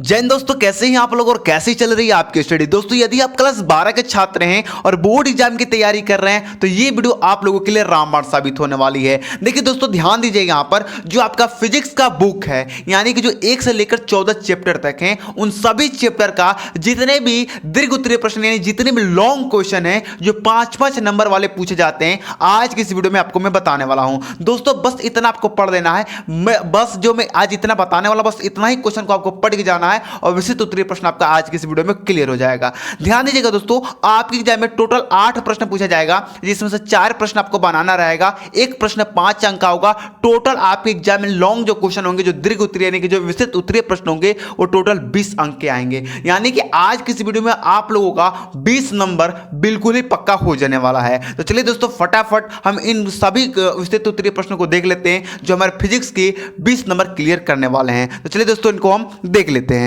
जय हिंद दोस्तों, कैसे हैं आप लोग और कैसे चल रही है आपकी स्टडी। दोस्तों यदि आप क्लास 12 के छात्र हैं और बोर्ड एग्जाम की तैयारी कर रहे हैं तो ये वीडियो आप लोगों के लिए रामबाण साबित होने वाली है। देखिए दोस्तों, ध्यान दीजिए, यहाँ पर जो आपका फिजिक्स का बुक है, यानी कि जो 1 से लेकर 14 चैप्टर तक हैं, उन सभी चैप्टर का जितने भी दीर्घ उत्तरीय प्रश्न यानी जितने भी लॉन्ग क्वेश्चन है जो 5-5 नंबर वाले पूछे जाते हैं, आज की इस वीडियो में आपको मैं बताने वाला हूं। दोस्तों बस इतना आपको पढ़ लेना है। मैं आज इतना बताने वाला, बस इतना ही क्वेश्चन को आपको पढ़ के जाना है और विशिष्ट उत्तरीय प्रश्न आपका आज की इस वीडियो में क्लियर हो जाएगा। ध्यान दीजिएगा दोस्तों, आपकी एग्जाम में टोटल 8 प्रश्न पूछा जाएगा, जिसमें से 4 प्रश्न आपको बनाना रहेगा, एक प्रश्न 5 अंक का होगा। टोटल आपके एग्जाम में लॉन्ग जो क्वेश्चन होंगे, जो दीर्घ उत्तरीय यानी कि जो विशिष्ट उत्तरीय प्रश्न होंगे, वो टोटल 20 अंक के आएंगे। यानी कि आज की इस वीडियो में आप लोगों का 20 नंबर बिल्कुल ही पक्का हो जाने वाला है। तो चलिए दोस्तों, फटाफट हम इन सभी विशिष्ट उत्तरीय प्रश्नों को देख लेते हैं जो हमारे फिजिक्स के 20 नंबर क्लियर करने वाले हैं। तो चलिए दोस्तों, इनको हम देख लेते हैं।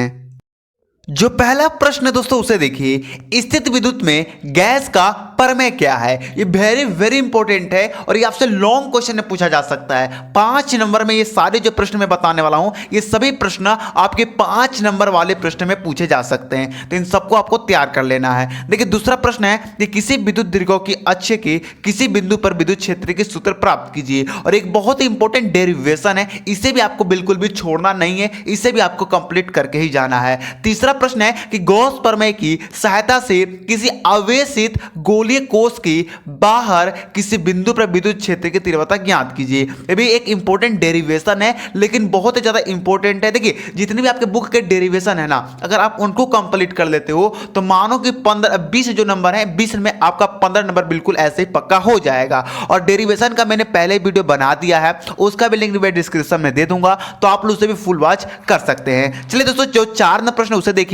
जो पहला प्रश्न है दोस्तों, उसे देखिए। स्थित विद्युत में गैस का प्रमेय क्या है? ये वेरी वेरी इंपॉर्टेंट है और ये आपसे लॉन्ग क्वेश्चन में पूछा जा सकता है। 5 नंबर में ये सारे जो प्रश्न मैं बताने वाला हूं, ये सभी प्रश्न आपके 5 नंबर वाले प्रश्न में पूछे जा सकते हैं। तो इन सबको आपको तैयार कर लेना है। देखिए दूसरा प्रश्न है कि किसी विद्युत दीर्घों की अक्ष के किसी बिंदु पर विद्युत क्षेत्र के सूत्र प्राप्त कीजिए। और एक बहुत ही इंपॉर्टेंट डेरिवेशन है, इसे भी आपको बिल्कुल भी छोड़ना नहीं है, इसे भी आपको कंप्लीट करके ही जाना है। तीसरा प्रश्न है कि गॉस प्रमेय की सहायता से किसी आवेशित गोलीय कोश की बाहर किसी बिंदु पर विद्युत क्षेत्र की तीव्रता ज्ञात कीजिए। ये भी एक इंपॉर्टेंट डेरिवेशन है, लेकिन बहुत ही ज्यादा इंपॉर्टेंट है। देखिए जितने भी आपके बुक के डेरिवेशन है ना, अगर आप उनको कंप्लीट कर लेते हो तो मानो कि 20 जो नंबर है, 20 में आपका 15 नंबर बिल्कुल ऐसे ही पक्का हो जाएगा। और डेरिवेशन का मैंने पहले वीडियो बना दिया है, उसका भी लिंक मैं डिस्क्रिप्शन में दे दूंगा, तो आप लोग उसे भी फुल वॉच कर सकते हैं। चलिए दोस्तों, जो 4 नंबर प्रश्न उसे देखिए।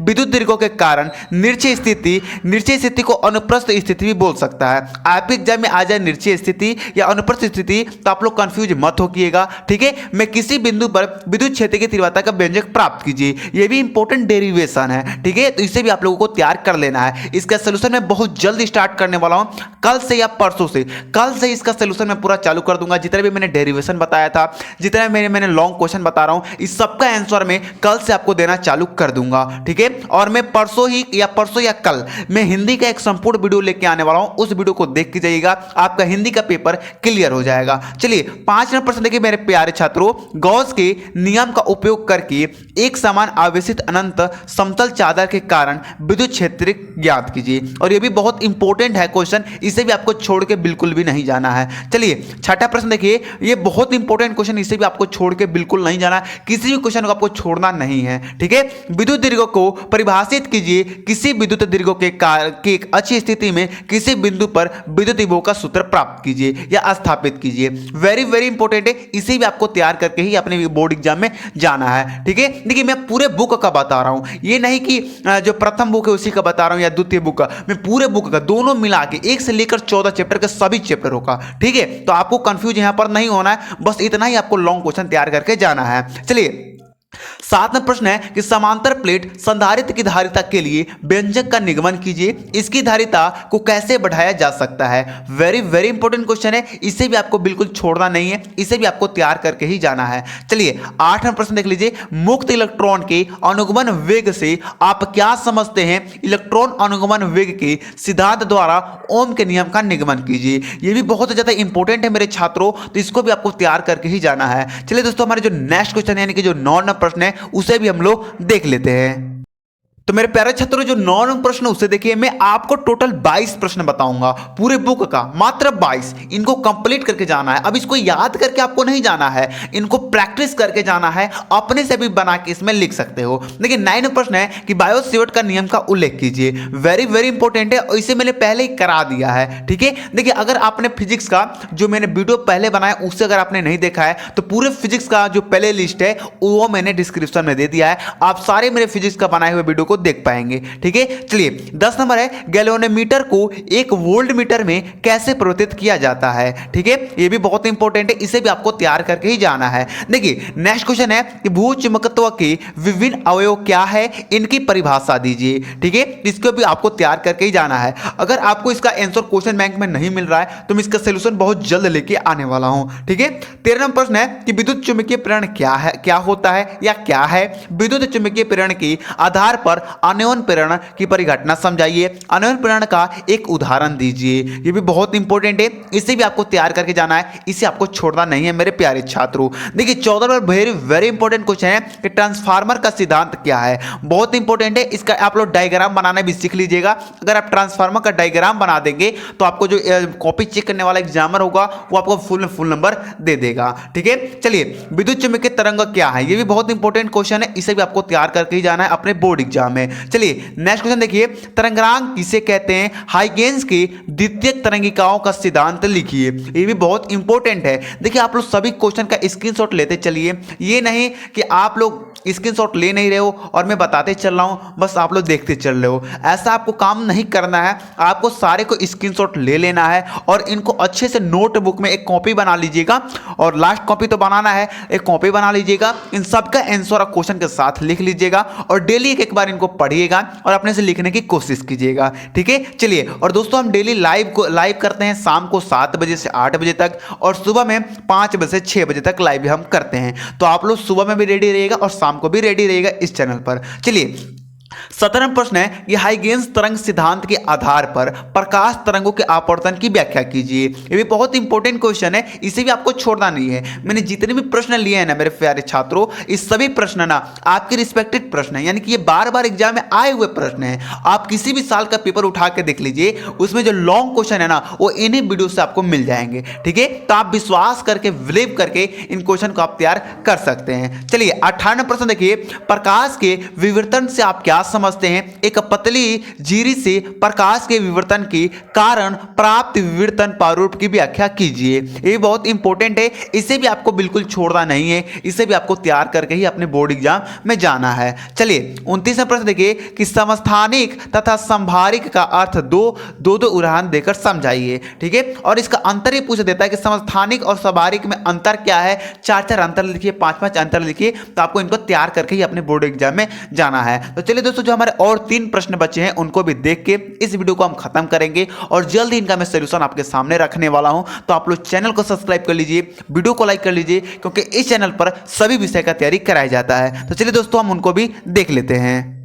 विद्युत दीर्घों के कारण निश्चय स्थिति को अनुप्रस्थ स्थिति भी बोल सकता है। आपके एग्जाम में आ जाए निश्चय स्थिति या अनुप्रस्थ स्थिति तो आप लोग कंफ्यूज मत होइएगा, ठीक है। मैं किसी बिंदु पर विद्युत क्षेत्र की तीव्रता का व्यंजक प्राप्त कीजिए, यह भी इंपॉर्टेंट डेरिवेशन है, ठीक है। तो इसे भी आप लोगों को तैयार कर लेना है। इसका सोल्यूशन मैं बहुत जल्द स्टार्ट करने वाला हूं, कल से या परसों से। कल से इसका सोल्यूशन मैं पूरा चालू कर दूंगा। जितने भी मैंने डेरिवेशन बताया था, जितने मैंने लॉन्ग क्वेश्चन बता रहा हूं, इस सबका आंसर मैं कल से आपको देना चालू कर दूंगा, ठीक है। और मैं परसों या कल मैं हिंदी का एक संपूर्ण वीडियो लेके आने वाला हूं, उस वीडियो को देख के जाइएगा, आपका हिंदी का पेपर क्लियर हो जाएगा। चलिए 5 नंबर प्रश्न देखिए मेरे प्यारे छात्रों। गॉस के नियम का उपयोग करके एक समान आवेशित अनंत समतल चादर के कारण विद्युत क्षेत्र ज्ञात कीजिए। और यह भी बहुत इंपॉर्टेंट है क्वेश्चन, इसे भी आपको छोड़ के बिल्कुल भी नहीं जाना है। चलिए छठा प्रश्न देखिए, यह बहुत इंपॉर्टेंट क्वेश्चन, इसे भी आपको छोड़ के बिल्कुल नहीं जाना है, किसी भी क्वेश्चन को आपको छोड़ना नहीं है, ठीक है। विद्युत दीर्घों को परिभाषित कीजिए। किसी विद्युत दीर्घों के एक अच्छी स्थिति में किसी बिंदु पर विद्युत विभव का सूत्र प्राप्त कीजिए या स्थापित कीजिए। वेरी वेरी इंपॉर्टेंट है, इसे भी आपको तैयार करके ही अपने बोर्ड एग्जाम में जाना है, ठीक है। देखिए मैं पूरे बुक का बता रहा हूं, ये नहीं कि जो प्रथम बुक है उसी का बता रहा हूं या द्वितीय बुक का, मैं पूरे बुक का दोनों मिला के 1 से लेकर 14 चैप्टर के सभी चैप्टरों का, ठीक है। तो आपको कंफ्यूज यहां पर नहीं होना है, बस इतना ही आपको लॉन्ग क्वेश्चन तैयार करके जाना है। चलिए 7वां प्रश्न है कि समांतर प्लेट संधारित्र की धारिता के लिए व्यंजक का निगमन कीजिए। इसकी धारिता को कैसे बढ़ाया जा सकता है? वेरी वेरी इंपॉर्टेंट क्वेश्चन है, इसे भी आपको बिल्कुल छोड़ना नहीं है, इसे भी आपको तैयार करके ही जाना है। चलिए 8वां प्रश्न देख लीजिए। मुक्त इलेक्ट्रॉन के अनुगमन वेग से आप क्या समझते हैं? इलेक्ट्रॉन अनुगमन वेग के सिद्धांत द्वारा ओम के नियम का निगमन कीजिए। यह भी बहुत ज्यादा इंपॉर्टेंट है मेरे छात्रों, तो इसको भी आपको तैयार करके ही जाना है। चलिए दोस्तों, हमारे जो नेक्स्ट क्वेश्चन यानी कि जो 9वां प्रश्न है उसे भी हम लोग देख लेते हैं। तो मेरे प्यारे छात्रों, जो 9 नंबर प्रश्न उसे देखिए। मैं आपको टोटल 22 प्रश्न बताऊंगा पूरे बुक का, मात्र 22। इनको कंप्लीट करके जाना है। अब इसको याद करके आपको नहीं जाना है, इनको प्रैक्टिस करके जाना है, अपने से भी बना के इसमें लिख सकते हो। देखिए 9 नंबर प्रश्न है कि बायो-सेवर्ट का नियम का उल्लेख कीजिए। वेरी वेरी इंपॉर्टेंट है और इसे मैंने पहले ही करा दिया है, ठीक है। देखिए अगर आपने फिजिक्स का जो मैंने वीडियो पहले बनाया उससे अगर आपने नहीं देखा है तो पूरे फिजिक्स का जो प्ले लिस्ट है वो मैंने डिस्क्रिप्शन में दे दिया है। आप सारे मेरे फिजिक्स का बनाए हुए वीडियो को को देख पाएंगे। ठीक है, चलिए 10 नंबर है गैल्वेनोमीटर को एक वोल्ट मीटर में कैसे परिवर्तित किया जाता है। ठीक है, ये भी बहुत इंपॉर्टेंट है, इसे भी आपको तैयार करके ही जाना है। देखिए नेक्स्ट क्वेश्चन है कि भूचुंबकत्व के विभिन्न अवयव क्या है, इनकी परिभाषा दीजिए। ठीक है, इसको भी आपको तैयार करके ही जाना है। अगर आपको इसका आंसर क्वेश्चन बैंक में नहीं मिल रहा है तो मैं इसका सोल्यूशन बहुत जल्द लेके आने वाला हूं। ठीक है, 13 नंबर प्रश्न है कि विद्युत चुंबकीय प्रेरण क्या है, क्या होता है या क्या है। विद्युत चुंबकीय प्रेरण के आधार पर आनयन प्रेरण की परिघटना समझाइए। आनयन प्रेरण का एक उदाहरण दीजिए। ये भी बहुत इंपॉर्टेंट है, इसे भी आपको तैयार करके जाना है, इसे आपको छोड़ना नहीं है मेरे प्यारे छात्रों। देखिए 14 number very very important question है कि ट्रांसफार्मर का सिद्धांत क्या है। बहुत इंपॉर्टेंट है, इसका आप लोग डायग्राम बनाना भी सीख लीजिएगा। अगर आप ट्रांसफार्मर का डायग्राम बना देंगे तो आपको जो कॉपी चेक करने वाला एग्जामर होगा वो आपको फुल नंबर दे देगा। ठीक है, चलिए विद्युत चुंबकीय तरंग क्या है, ये भी बहुत इंपॉर्टेंट क्वेश्चन है, इसे भी आपको तैयार करके ही जाना है अपने बोर्ड एग्जाम में। चलिए नेक्स्ट क्वेश्चन देखिए, तरंगांक किसे कहते हैं। हाइगेंस की द्वितीयक तरंगिकाओं का सिद्धांत लिखिए। ये भी बहुत इंपॉर्टेंट है। देखिए आप लोग सभी क्वेश्चन का स्क्रीनशॉट लेते चलिए, ये नहीं कि आप लोग स्क्रीनशॉट ले नहीं रहे हो और मैं बताते चल रहा हूं, बस आप लोग देखते चल रहे हो। ऐसा आपको काम नहीं करना है, आपको सारे को स्क्रीनशॉट ले लेना है और इनको अच्छे से नोटबुक में एक कॉपी बना लीजिएगा, और लास्ट कॉपी तो बनाना है, एक कॉपी बना लीजिएगा, इन सबका आंसर क्वेश्चन के साथ लिख लीजिएगा और डेली एक बार इनको पढ़िएगा और अपने से लिखने की कोशिश कीजिएगा। ठीक है, चलिए और दोस्तों हम डेली लाइव करते हैं शाम को 7 बजे से 8 बजे तक, और सुबह में 5 बजे से 6 बजे तक लाइव हम करते हैं। तो आप लोग सुबह में भी रेडी रहिएगा और शाम को भी रेडी रहेगा इस चैनल पर। चलिए 17वां प्रश्न है कि हाइगेंस तरंग सिद्धांत के आधार पर प्रकाश तरंगों के अपवर्तन की व्याख्या कीजिए। ये भी बहुत इंपॉर्टेंट क्वेश्चन है, इसे भी आपको छोड़ना नहीं है। मैंने जितने भी प्रश्न लिए हैं ना मेरे प्यारे छात्रों, इस सभी प्रश्न ना आपके रिस्पेक्टेड प्रश्न है, यानी कि ये बार बार एग्जाम में आए हुए प्रश्न है। आप किसी भी साल का पेपर उठा के देख लीजिए, उसमें जो लॉन्ग क्वेश्चन है ना वो इन्हीं वीडियो से आपको मिल जाएंगे। ठीक है, तो आप विश्वास करके बिलीव करके इन क्वेश्चन को आप तैयार कर सकते हैं। चलिए 18वां प्रश्न देखिए, प्रकाश के विवर्तन से आप क्या समझते हैं। एक पतली झिरी से प्रकाश के विवर्तन के कारण प्राप्त विवर्तन प्रारूप की व्याख्या कीजिए। ये बहुत इंपॉर्टेंट है, इसे भी आपको बिल्कुल छोड़ना नहीं है, इसे भी आपको तैयार करके ही अपने बोर्ड एग्जाम में जाना है। चलिए 29वां प्रश्न देखिए कि समस्थानिक तथा संभारिक का अर्थ दो उदाहरण देकर समझाइए। ठीक है, और इसका अंतर ही पूछ देता है कि समस्थानिक और संभारिक में अंतर क्या है। 4 अंतर लिखिए, 5 अंतर लिखिए, तो आपको इनको तैयार करके ही अपने बोर्ड एग्जाम में जाना है। तो चलिए दोस्तों, जो हमारे और 3 प्रश्न बचे हैं उनको भी देख के इस वीडियो को हम खत्म करेंगे और जल्द ही इनका मैं सॉल्यूशन आपके सामने रखने वाला हूं। तो आप लोग चैनल को सब्सक्राइब कर लीजिए, वीडियो को लाइक कर लीजिए, क्योंकि इस चैनल पर सभी विषय का तैयारी कराया जाता है। तो चलिए दोस्तों, हम उनको भी देख लेते हैं।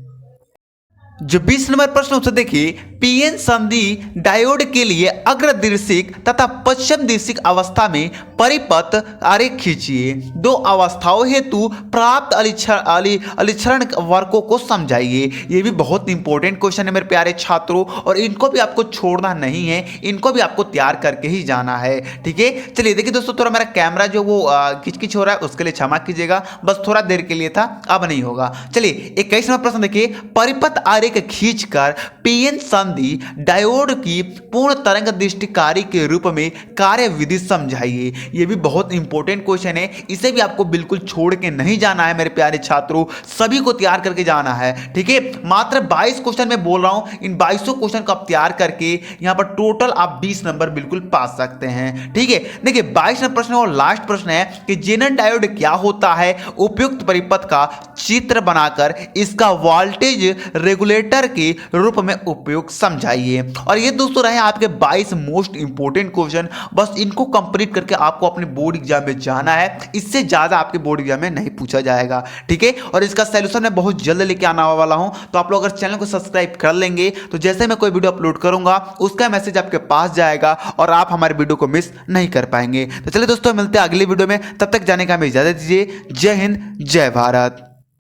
जो 20 नंबर प्रश्न उससे देखिए, पीएन संधि डायोड के लिए अग्रदृशिक तथा पश्चिम दृशिक अवस्था में परिपथ आरेख खींचिए। 2 अवस्थाओं हेतु प्राप्त अलिक्षण वर्गों को समझाइए। ये भी बहुत इंपॉर्टेंट क्वेश्चन है मेरे प्यारे छात्रों, और इनको भी आपको छोड़ना नहीं है, इनको भी आपको तैयार करके ही जाना है। ठीक है, चलिए देखिए दोस्तों, थोड़ा मेरा कैमरा जो वो किचकिच हो रहा है उसके लिए क्षमा कीजिएगा, बस थोड़ा देर के लिए था, अब नहीं होगा। चलिए 21वां प्रश्न देखिए, परिपथ आरेख खींचकर पीएन संधि डायोड की पूर्ण तरंग दृष्टिकारी के रूप में कार्य विधि समझाइए। यह भी बहुत इंपॉर्टेंट क्वेश्चन है, इसे भी आपको बिल्कुल छोड़ के नहीं जाना है मेरे प्यारे छात्रों, सभी को तैयार करके जाना है। ठीक है, मात्र 22 क्वेश्चन में बोल रहा हूं, इन 22 क्वेश्चन को आप तैयार करके यहां पर टोटल आप 20 नंबर बिल्कुल पा सकते हैं। ठीक है, देखिए 22वां प्रश्न और लास्ट प्रश्न है कि जेनर डायोड क्या होता है। उपयुक्त परिपथ का चित्र बनाकर इसका वोल्टेज रेगुलेटर के रूप में उपयोग समझाइए। और ये दोस्तों रहे आपके 22 मोस्ट इंपोर्टेंट क्वेश्चन, बस इनको कंप्लीट करके आपको अपने बोर्ड एग्जाम में जाना है, इससे ज्यादा आपके बोर्ड एग्जाम में नहीं पूछा जाएगा। ठीक है, और इसका सॉल्यूशन मैं बहुत जल्द लेके आने वाला हूं, तो आप लोग अगर चैनल को सब्सक्राइब कर लेंगे तो जैसे मैं कोई वीडियो अपलोड करूंगा उसका मैसेज आपके पास जाएगा और आप हमारे वीडियो को मिस नहीं कर पाएंगे। तो चलिए दोस्तों, मिलते हैं अगली वीडियो में, तब तक जाने का हमें इजाजत दीजिए। जय हिंद, जय भारत।